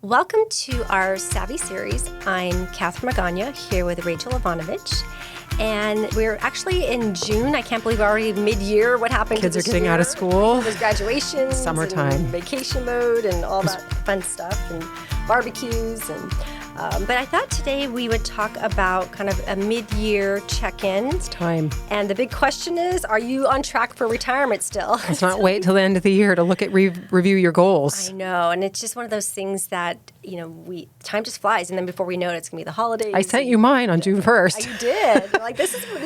Welcome to our Savvy series. I'm Catherine Magana here with Rachel Ivanovich. And we're actually in June. I can't believe we're already mid-year. What happened Kids to are this getting year? out of school. There's graduations. Summertime. And vacation mode and all that fun stuff and barbecues. But I thought today we would talk about kind of a mid-year check-in. It's time. And the big question is, are you on track for retirement still? Let's not wait till the end of the year to look at review your goals. I know, and it's just one of those things that, time just flies, and then before we know it, it's going to be the holidays. I sent you mine on June 1st. You did. Like, this is where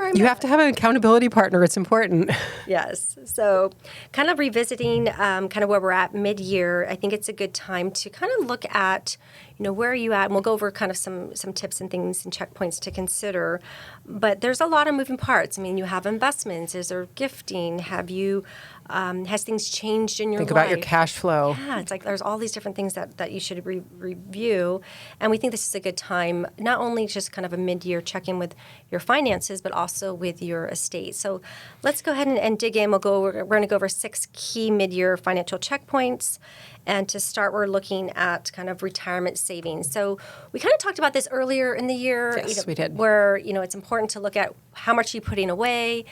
I'm You at. have to have an accountability partner. It's important. Yes. So kind of revisiting kind of where we're at mid-year, I think it's a good time to kind of look at, where are you at? And we'll go over kind of some tips and things and checkpoints to consider. But there's a lot of moving parts. I mean, you have investments. Is there gifting? Have you, has things changed in your life? Think about your cash flow. Yeah, it's like there's all these different things that you should review. And we think this is a good time, not only just kind of a mid-year check-in with your finances, but also with your estate. So let's go ahead and dig in. We're going to go over 6 key mid-year financial checkpoints. And to start, we're looking at kind of retirement savings. So we kind of talked about this earlier in the year. Yes, we did. Where, it's important to look at how much you're putting away.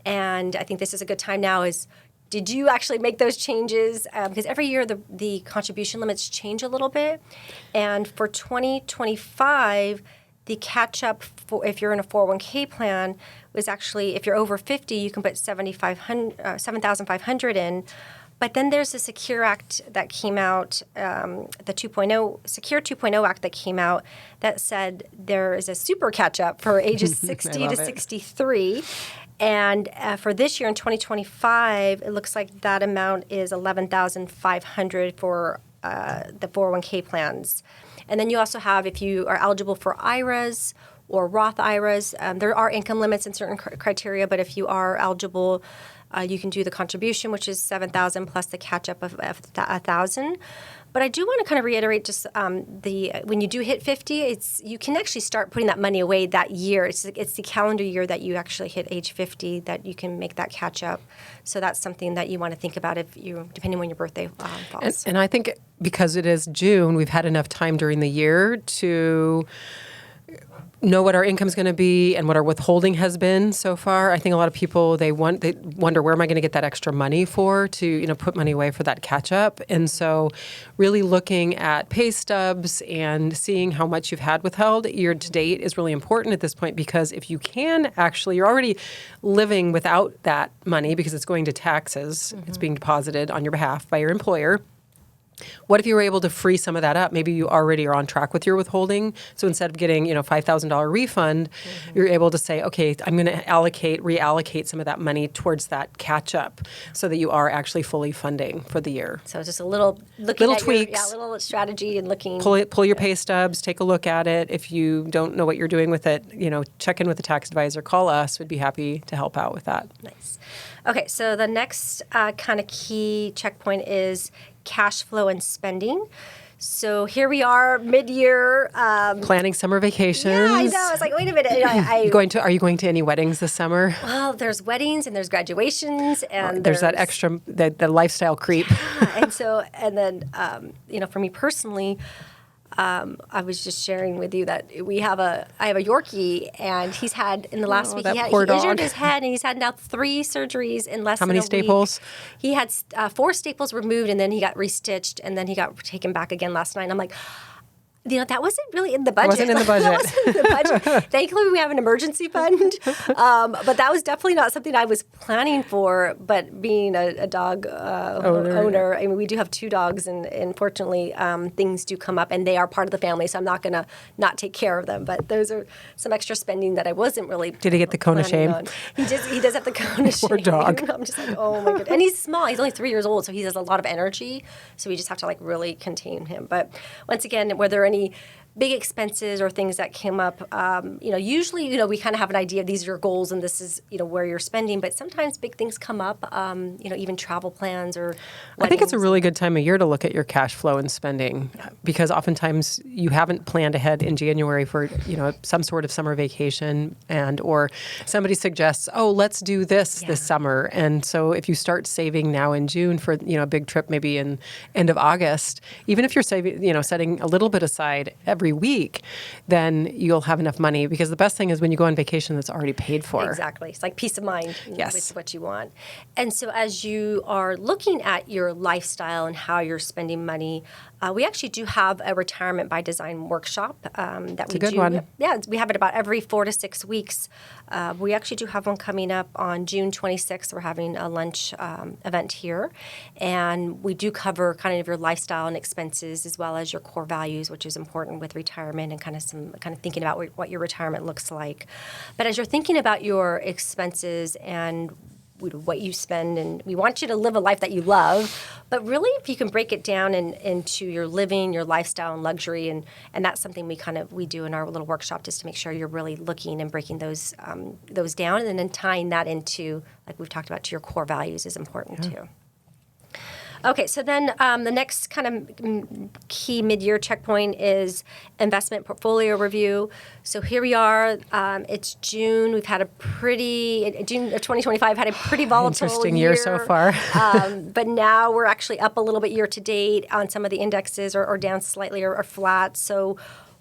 And I think this is a good time now is, did you actually make those changes? Because every year the contribution limits change a little bit. And for 2025, the catch-up, for if you're in a 401k plan, was actually, if you're over 50, you can put $7,500 in. But then there's the Secure Act that came out, the 2.0, Secure 2.0 Act that came out that said there is a super catch-up for ages 60 to 63. And for this year in 2025, it looks like that amount is $11,500 for the 401k plans. And then you also have, if you are eligible for IRAs or Roth IRAs, there are income limits in certain criteria, but if you are eligible, you can do the contribution, which is $7,000 plus the catch-up of $1,000. But I do want to kind of reiterate just when you do hit 50, you can actually start putting that money away that year. It's the calendar year that you actually hit age 50 that you can make that catch-up. So that's something that you want to think about depending on when your birthday falls. And I think because it is June, we've had enough time during the year to know what our income is going to be and what our withholding has been so far. I think a lot of people, they wonder, where am I going to get that extra money for to, put money away for that catch up. And so really looking at pay stubs and seeing how much you've had withheld year to date is really important at this point, because if you can actually, you're already living without that money because it's going to taxes. Mm-hmm. It's being deposited on your behalf by your employer. What if you were able to free some of that up? Maybe you already are on track with your withholding. So instead of getting, $5,000 refund, mm-hmm. you're able to say, okay, I'm going to reallocate some of that money towards that catch up so that you are actually fully funding for the year. So just a little tweaks, little strategy and looking. Pull your pay stubs, take a look at it. If you don't know what you're doing with it, check in with the tax advisor, call us. We'd be happy to help out with that. Nice. Okay, so the next kind of key checkpoint is cash flow and spending. So here we are, mid-year. Planning summer vacations. Yeah, I know. I was like, wait a minute. Are you going to any weddings this summer? Well, there's weddings and there's graduations and there's that extra, the lifestyle creep. Yeah, and then, for me personally, I was just sharing with you that I have a Yorkie, and he's had in the last week he injured his head, and he's had now 3 surgeries in less than a week. How many staples? He had 4 staples removed, and then he got restitched, and then he got taken back again last night. And I'm like, that wasn't really in the budget. Wasn't in the budget. That wasn't in the budget. Thankfully, we have an emergency fund. But that was definitely not something I was planning for. But being a dog owner, I mean, we do have 2 dogs, and unfortunately, things do come up, and they are part of the family, so I'm not going to not take care of them. But those are some extra spending that I wasn't really Did he get the cone of shame? On. He does have the cone of shame. Poor dog. I'm just like, oh, my goodness. And he's small. He's only 3 years old, so he has a lot of energy. So we just have to, really contain him. But once again, were there any big expenses or things that came up, usually, we kind of have an idea of these are your goals and this is, where you're spending. But sometimes big things come up, even travel plans or I think it's a weddings. really good time of year to look at your cash flow and spending because oftentimes you haven't planned ahead in January for, some sort of summer vacation or somebody suggests, oh, let's do this summer. And so if you start saving now in June for, a big trip maybe in end of August, even if you're saving, setting a little bit aside every week, then you'll have enough money because the best thing is when you go on vacation that's already paid for. Exactly. It's like peace of mind Yes. with what you want. And so as you are looking at your lifestyle and how you're spending money, we actually do have a retirement by design workshop that we do. It's a good one. Yeah, we have it about every 4 to 6 weeks. We actually do have one coming up on June 26th. We're having a lunch event here. And we do cover kind of your lifestyle and expenses as well as your core values, which is important with retirement and kind of thinking about what your retirement looks like. But as you're thinking about your expenses and what you spend, and we want you to live a life that you love, but really if you can break it down into your living, your lifestyle and luxury, and that's something we do in our little workshop just to make sure you're really looking and breaking those down, and then tying that into, like we've talked about, to your core values is important too. Okay, so then the next kind of key mid-year checkpoint is investment portfolio review. So here we are. It's June. We've had June of 2025 had a pretty volatile Interesting year so far. But now we're actually up a little bit year to date on some of the indexes, or down slightly or flat. So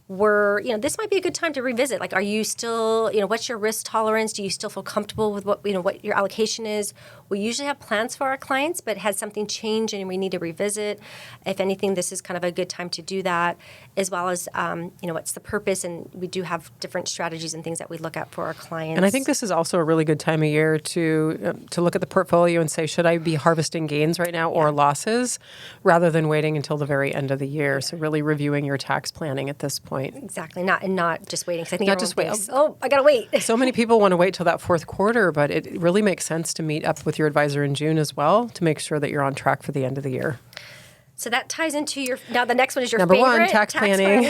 this might be a good time to revisit. Like, are you still, what's your risk tolerance? Do you still feel comfortable with what your allocation is? We usually have plans for our clients, but has something changed and we need to revisit? If anything, this is kind of a good time to do that, as well as, what's the purpose? And we do have different strategies and things that we look at for our clients. And I think this is also a really good time of year to look at the portfolio and say, should I be harvesting gains right now or losses, rather than waiting until the very end of the year? So really reviewing your tax planning at this point. Exactly, not just waiting. Because I think Not just wait. I gotta wait. So many people want to wait till that fourth quarter, but it really makes sense to meet up with your advisor in June as well to make sure that you're on track for the end of the year. So that ties into now the next one is your Number favorite. one, tax planning.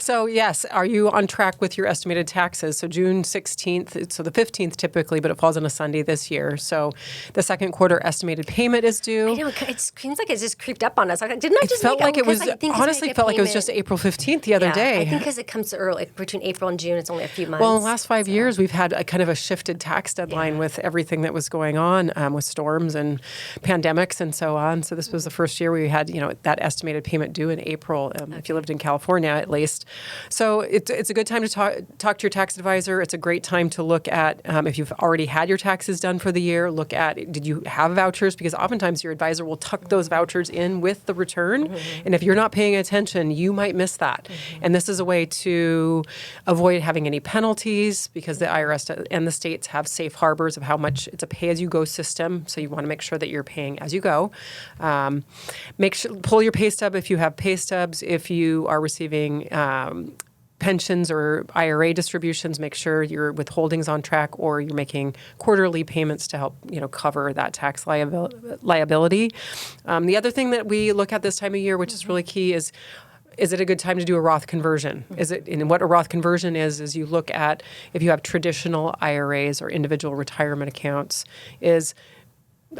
So yes, are you on track with your estimated taxes? So June 16th, so the 15th typically, but it falls on a Sunday this year. So the second quarter estimated payment is due. I know, it seems like it's just creeped up on us. Didn't I just felt like it was, honestly felt like it was just April 15th the other day. I think because it comes early, between April and June, it's only a few months. Well, in the last 5 years, we've had a kind of a shifted tax deadline with everything that was going on with storms and pandemics and so on. So this was the first year we had, that estimated payment due in April, if you lived in California at least. So it's a good time to talk to your tax advisor. It's a great time to look at, if you've already had your taxes done for the year, look at, did you have vouchers? Because oftentimes your advisor will tuck those vouchers in with the return. Mm-hmm. And if you're not paying attention, you might miss that. Mm-hmm. And this is a way to avoid having any penalties because the IRS and the states have safe harbors of how much it's a pay-as-you-go system. So you want to make sure that you're paying as you go. Pull your pay stub if you have pay stubs. If you are receiving pensions or IRA distributions, make sure your withholding's on track or you're making quarterly payments to help cover that tax liability. The other thing that we look at this time of year, which is really key, is it a good time to do a Roth conversion? And what a Roth conversion is you look at if you have traditional IRAs or individual retirement accounts, is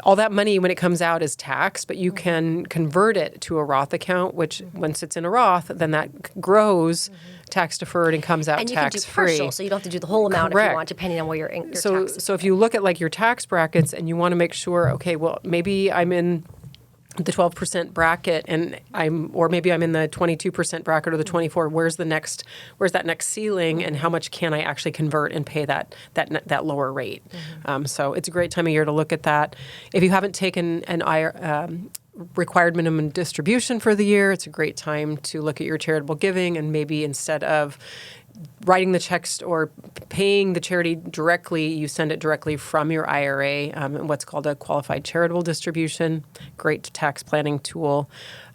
all that money when it comes out is taxed, but you can convert it to a Roth account, which once it's in a Roth, then that grows tax deferred and comes out tax free. And you can do partial, so you don't have to do the whole amount if you want, depending on where your taxes. So if you look at like your tax brackets and you want to make sure, okay, well maybe I'm in the 12% bracket or maybe I'm in the 22% bracket or the 24. Where's that next ceiling and how much can I actually convert and pay that lower rate? Mm-hmm. So it's a great time of year to look at that. If you haven't taken an required minimum distribution for the year, it's a great time to look at your charitable giving and maybe instead of writing the checks or paying the charity directly, you send it directly from your IRA, what's called a qualified charitable distribution. Great tax planning tool.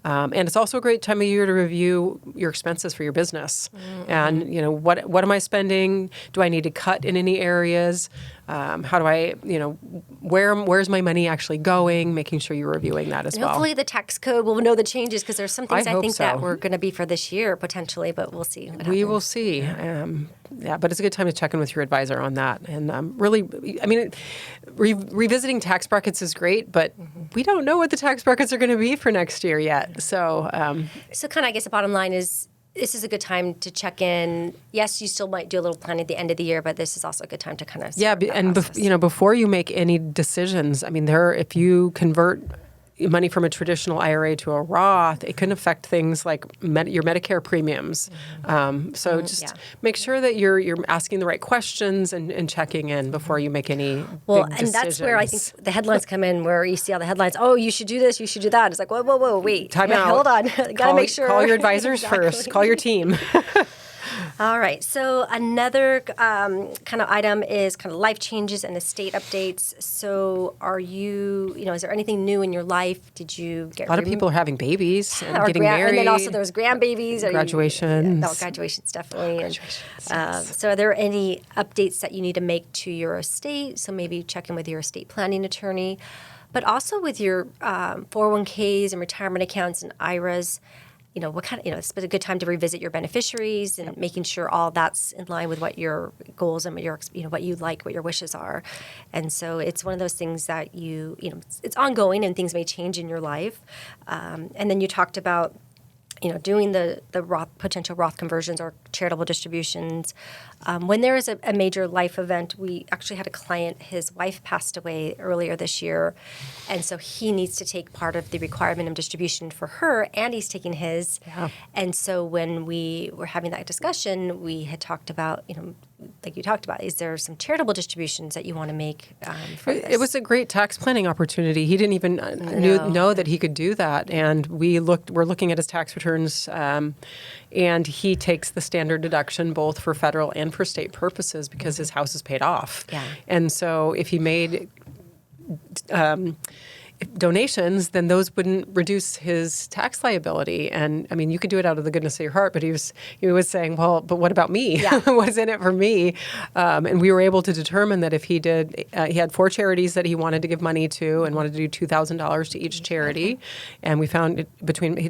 And it's also a great time of year to review your expenses for your business. And, what am I spending? Do I need to cut in any areas? How do I, where's my money actually going? Making sure you're reviewing that as And well. hopefully the tax code will know the changes, because there's some things I hope think so. that we're going to be for this year potentially, but we'll see. We will see. But it's a good time to check in with your advisor on that. And really, I mean, revisiting tax brackets is great, but we don't know what the tax brackets are going to be for next year yet. So, So kind of, I guess the bottom line is, this is a good time to check in. Yes, you still might do a little planning at the end of the year, but this is also a good time to kind of start that and process. before you make any decisions, I mean, if you convert money from a traditional IRA to a Roth, it can affect things like your Medicare premiums. So just make sure that you're asking the right questions and checking in before you make any big decisions. And that's where I think the headlines come in, where you see all the headlines, oh, you should do this, you should do that. It's like, whoa, wait. Time out. Hold on. Got to make sure. Call your advisors first. Call your team. All right. So another kind of item is kind of life changes and estate updates. So are you, is there anything new in your life? Did you get A lot of people are having babies and or getting married. And then also there's grandbabies. Graduations. Graduations, definitely. Graduations, So are there any updates that you need to make to your estate? So maybe check in with your estate planning attorney, but also with your 401ks and retirement accounts and IRAs. What kind of, it's been a good time to revisit your beneficiaries and making sure all that's in line with what your goals and what you like, what your wishes are. And so it's one of those things that it's ongoing and things may change in your life. And then you talked about, doing the potential Roth conversions or charitable distributions. When there is a major life event, we actually had a client, his wife passed away earlier this year, and so he needs to take part of the required minimum distribution for her, and he's taking his. Yeah. And so when we were having that discussion, we had talked about, like you talked about, is there some charitable distributions that you want to make for this? It was a great tax planning opportunity. He didn't even know that he could do that. And we're looking at his tax returns, and he takes the standard deduction both for federal and for state purposes because his house is paid off. Yeah. And so if he made donations, then those wouldn't reduce his tax liability. And I mean, you could do it out of the goodness of your heart, but he was saying, well, but what about me? Yeah. What's in it for me? And we were able to determine that if he did, he had 4 charities that he wanted to give money to and wanted to do $2,000 to each charity. And we found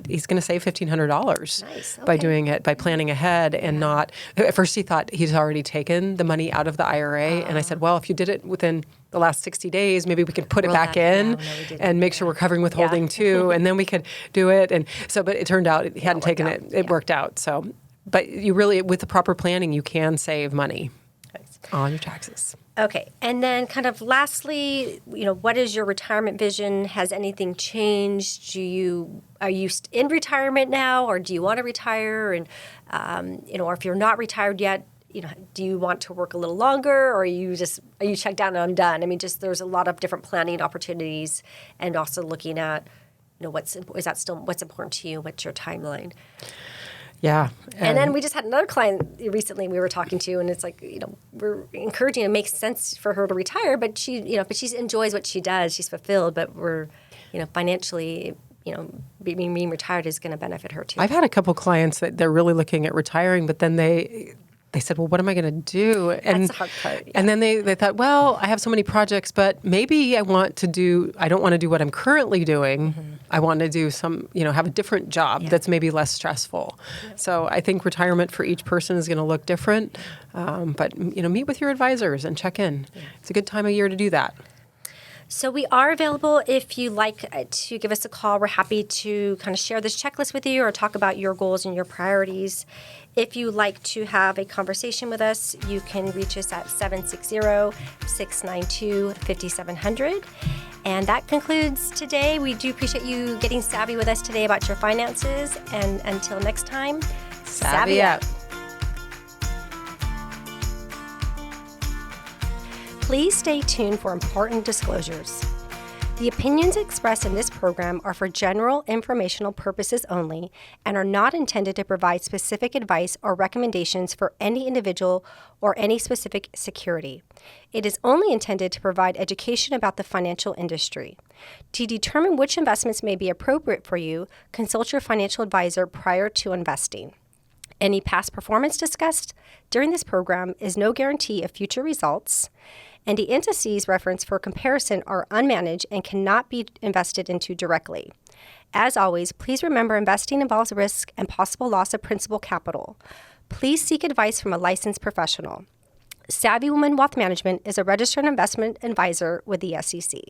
he's going to save $1,500 Nice. by Okay. doing it, by planning ahead and not, at first he thought he's already taken the money out of the IRA. And I said, well, if you did it within the last 60 days, maybe we could put it back in and make sure we're covering withholding too, and then we could do it. And so, but it turned out he hadn't taken it. It worked out. So, but you really, with the proper planning, you can save money on your taxes. Okay. And then kind of lastly, what is your retirement vision? Has anything changed? Are you in retirement now, or do you want to retire? And, or if you're not retired yet, do you want to work a little longer, or are you checked out and I'm done? I mean, there's a lot of different planning opportunities, and also looking at, what's important to you? What's your timeline? Yeah. And then we just had another client recently we were talking to, and it's like, we're encouraging, it makes sense for her to retire, but she enjoys what she does. She's fulfilled, but we're, financially, being retired is going to benefit her too. I've had a couple clients that they're really looking at retiring, but then they said, well, what am I going to do? And, That's the hard part. Yeah. And then they thought, well, I have so many projects, but maybe I don't want to do what I'm currently doing. Mm-hmm. I want to do have a different job that's maybe less stressful. Yeah. So I think retirement for each person is going to look different. But, meet with your advisors and check in. Yeah. It's a good time of year to do that. So we are available if you like to give us a call. We're happy to kind of share this checklist with you or talk about your goals and your priorities. If you like to have a conversation with us, you can reach us at 760-692-5700. And that concludes today. We do appreciate you getting savvy with us today about your finances. And until next time, savvy up. Please stay tuned for important disclosures. The opinions expressed in this program are for general informational purposes only and are not intended to provide specific advice or recommendations for any individual or any specific security. It is only intended to provide education about the financial industry. To determine which investments may be appropriate for you, consult your financial advisor prior to investing. Any past performance discussed during this program is no guarantee of future results, and the indices referenced for comparison are unmanaged and cannot be invested into directly. As always, please remember investing involves risk and possible loss of principal capital. Please seek advice from a licensed professional. Savvy Woman Wealth Management is a registered investment advisor with the SEC.